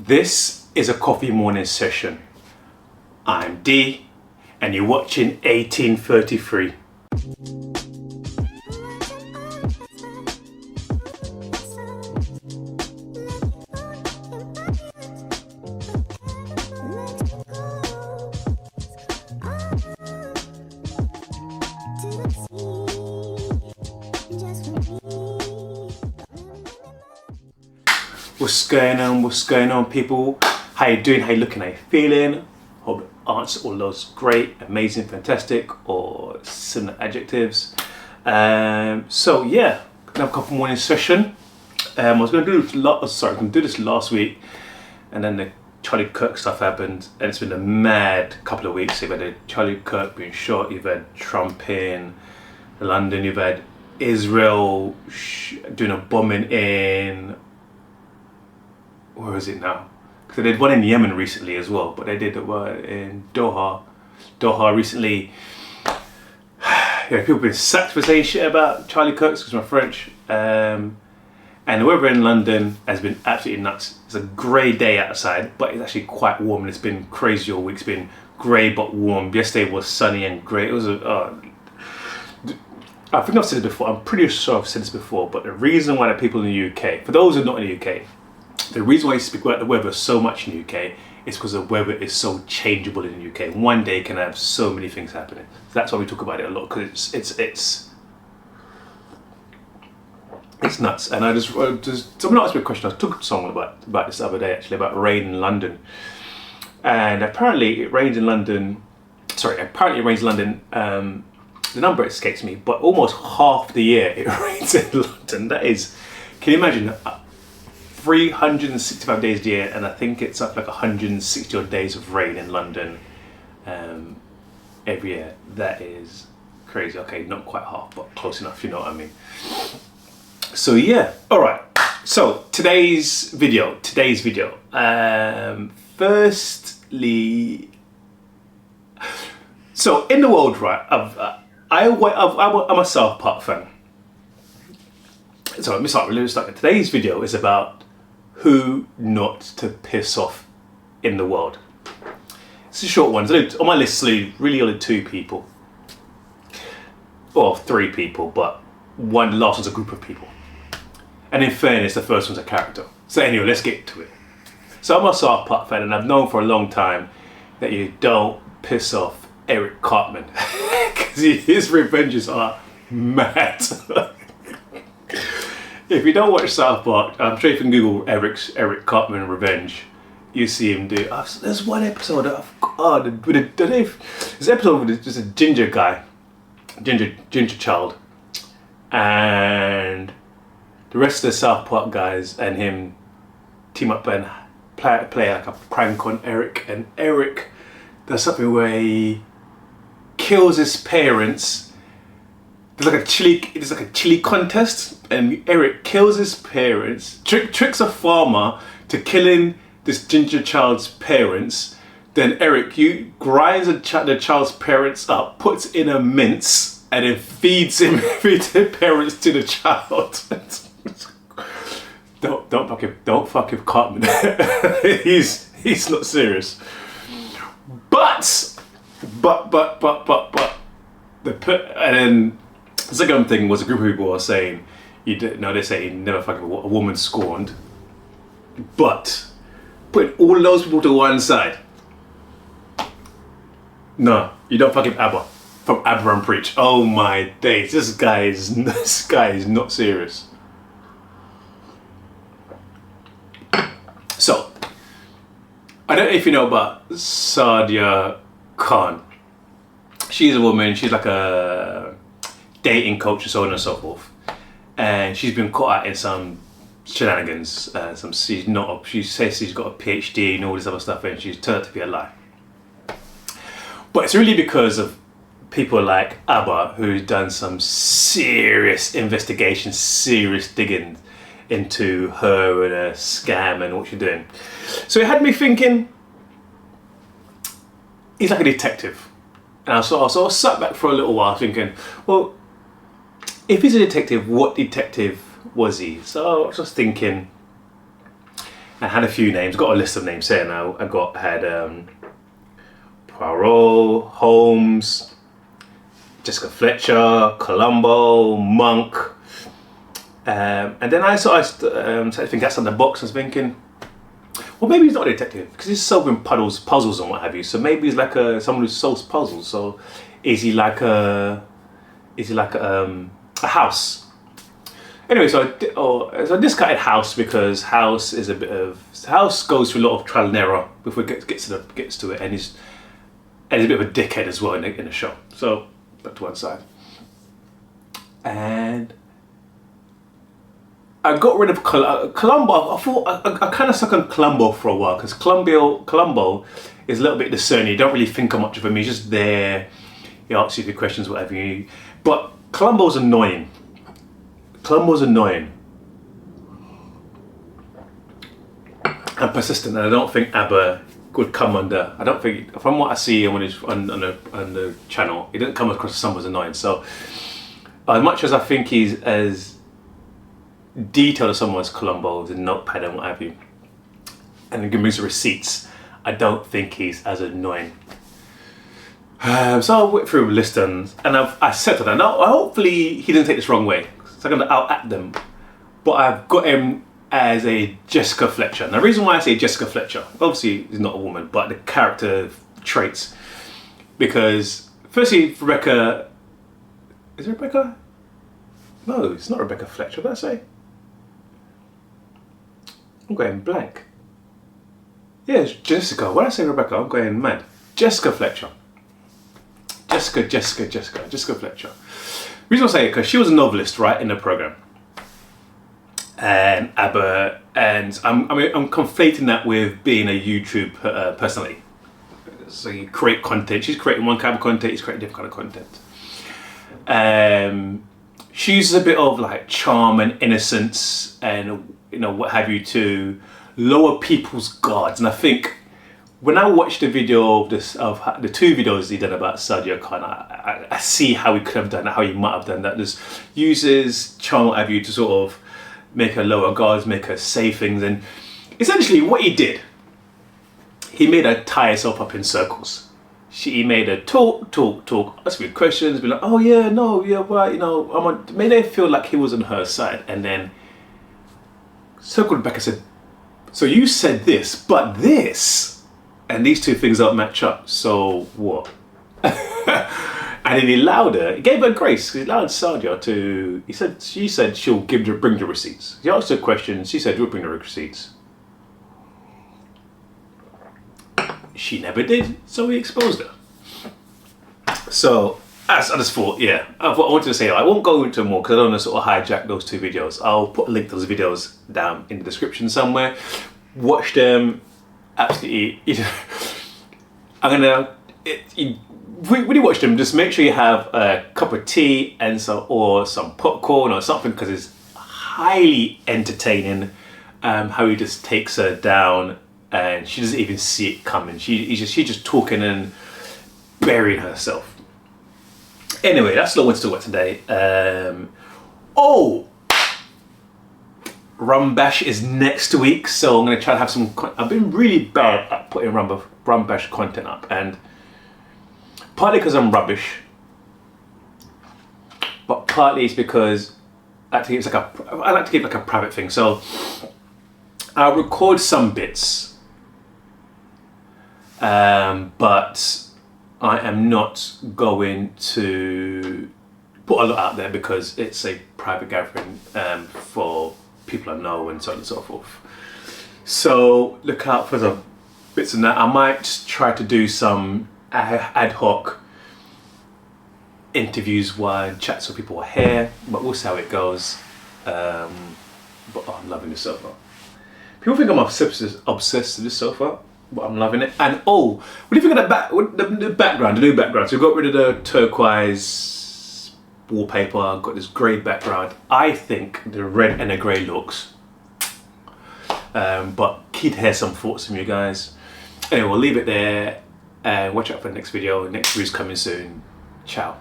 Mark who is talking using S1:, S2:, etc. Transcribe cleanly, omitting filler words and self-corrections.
S1: This is a coffee morning session. I'm D and you're watching 1833. What's going on people? How you doing? How you looking? How you feeling? Hope answer all those great, amazing, fantastic or similar adjectives. So yeah, gonna have a couple morning session. I was gonna do this last week, and then the Charlie Kirk stuff happened, and it's been a mad couple of weeks. You've had the Charlie Kirk being shot, you've had Trump in London, you've had Israel doing a bombing in, where is it now? Because they did one in Yemen recently as well, but they did one in Doha recently. Yeah, people have been sacked for saying shit about Charlie Kirk, because my French. And the weather in London has been absolutely nuts. It's a grey day outside, but it's actually quite warm, and it's been crazy all week. It's been grey but warm. Yesterday was sunny and grey. It was I think I've said this before. I'm pretty sure I've said this before, but the reason why the people in the UK, for those who are not in the UK, the reason why I speak about the weather so much in the UK is because the weather is so changeable in the UK. One day can have so many things happening. So that's why we talk about it a lot, because it's nuts. And I just someone asked me a question. I was talking to someone about this the other day, actually, about rain in London. And apparently it rains in London. The number escapes me, but almost half the year it rains in London. That is, can you imagine? 365 days a year, and I think it's up like 160 odd days of rain in London every year. That is crazy. Okay, not quite half, but close enough, you know what I mean. So yeah, all right. So today's video. Firstly, so in the world, right? I'm a South Park fan. So let me start. Today's video is about who not to piss off in the world. It's a short one. On my list, really only two people. Well, three people, but the last one's a group of people. And in fairness, the first one's a character. So anyway, let's get to it. So I'm a South Park fan, and I've known for a long time that you don't piss off Eric Cartman, because his revenges are mad. If you don't watch South Park, I'm sure if you can Google Eric Cartman revenge, you see him do. There's one episode. This episode with just a ginger guy, ginger child, and the rest of the South Park guys and him team up and play like a prank on Eric. And Eric does something where he kills his parents. There's like a chili contest, and Eric kills his parents, tricks a farmer to killing this ginger child's parents. Then Eric, grinds the child's parents up, puts in a mince, and then feeds the parents to the child. Don't fuck with Cartman. he's not serious. But and then the second thing was a group of people are saying, they say you never fucking a woman scorned. But put all those people to one side. No, you don't fucking ABBA from ABBA and Preach. Oh my days, this guy is not serious. So, I don't know if you know about Sadia Khan. She's a woman, she's like a dating coach and so on and so forth. And she's been caught out in some shenanigans. She says she's got a PhD and all this other stuff, and she's turned out to be a lie. But it's really because of people like ABBA who's done some serious investigation, serious digging into her and a scam and what she's doing. So it had me thinking, he's like a detective. And I sat back for a little while thinking, well, if he's a detective, what detective was he? So I was just thinking, I had a few names, got a list of names here now. Had Poirot, Holmes, Jessica Fletcher, Columbo, Monk. And then I started to think outside the box. I was thinking, well, maybe he's not a detective because he's solving puzzles and what have you. So maybe he's like someone who solves puzzles. So is he like a house? Anyway, so I discarded House because House goes through a lot of trial and error before it gets to it, and he's a bit of a dickhead as well in the show. So that to one side, and I got rid of Columbo. I thought I kind of stuck on Columbo for a while because Columbo is a little bit discerning. You don't really think much of him. He's just there. He asks you the questions, whatever you need. But Columbo's annoying. And persistent, and I don't think Abba would come under. I don't think, from what I see on the channel, it doesn't come across as someone as annoying. So, as much as I think he's as detailed as someone as Columbo, with a notepad and what have you, and give me some receipts, I don't think he's as annoying. So I went through a list and I said to them, now hopefully he didn't take this wrong way. So I'm going to out at them, but I've got him as a Jessica Fletcher. Now the reason why I say Jessica Fletcher, obviously he's not a woman, but the character traits, because firstly Rebecca, is it Rebecca? No, it's not Rebecca Fletcher, what did I say? I'm going blank. Yeah, it's Jessica. When I say Rebecca, I'm going mad. Jessica Fletcher. Jessica Fletcher. The reason I say it because she was a novelist, right, in the program, and Abba, and I'm conflating that with being a YouTube personality. So you create content. She's creating one kind of content. He's creating a different kind of content. She uses a bit of like charm and innocence, and what have you, to lower people's guards. And I think when I watched the video of the two videos he did about Sadia Khan, I see how he could have done that, how he might have done that. Just uses charm, what have you, to sort of make her lower guards, make her say things, and essentially what he did, he made her tie herself up in circles. He made her talk, ask me questions, be like, oh yeah, no, yeah, right, made her feel like he was on her side, and then circled back and said, so you said this, but this, and these two things don't match up, so what? And then he allowed her, he gave her grace, he allowed Sadia to, she said she'll bring the receipts. He asked her questions, she said we'll bring the receipts. She never did, so he exposed her. So, I just thought, yeah, I wanted to say, I won't go into more because I don't want to sort of hijack those two videos. I'll put a link to those videos down in the description somewhere. Watch them, absolutely. When you watch them, just make sure you have a cup of tea and some popcorn or something, because it's highly entertaining. How he just takes her down and she doesn't even see it coming. She's just talking and burying herself. Anyway, that's all I wanted to talk about today. Rum Bash is next week, so I'm going to try to have some. I've been really bad at putting Rum Bash content up, and partly because I'm rubbish, but partly it's because I like to keep like a private thing. So I'll record some bits, but I am not going to put a lot out there because it's a private gathering for people I know and so on and so forth. So look out for the bits of that. I might try to do some ad hoc interviews while chats with people are here, but we'll see how it goes. But I'm loving this so far. People think I'm obsessed with this so far, but I'm loving it. And what do you think of the background, the new background? So we got rid of the turquoise wallpaper, got this grey background. I think the red and the grey looks, but keen to hear some thoughts from you guys. Anyway, we'll leave it there and watch out for the next video. The next video's coming soon. Ciao.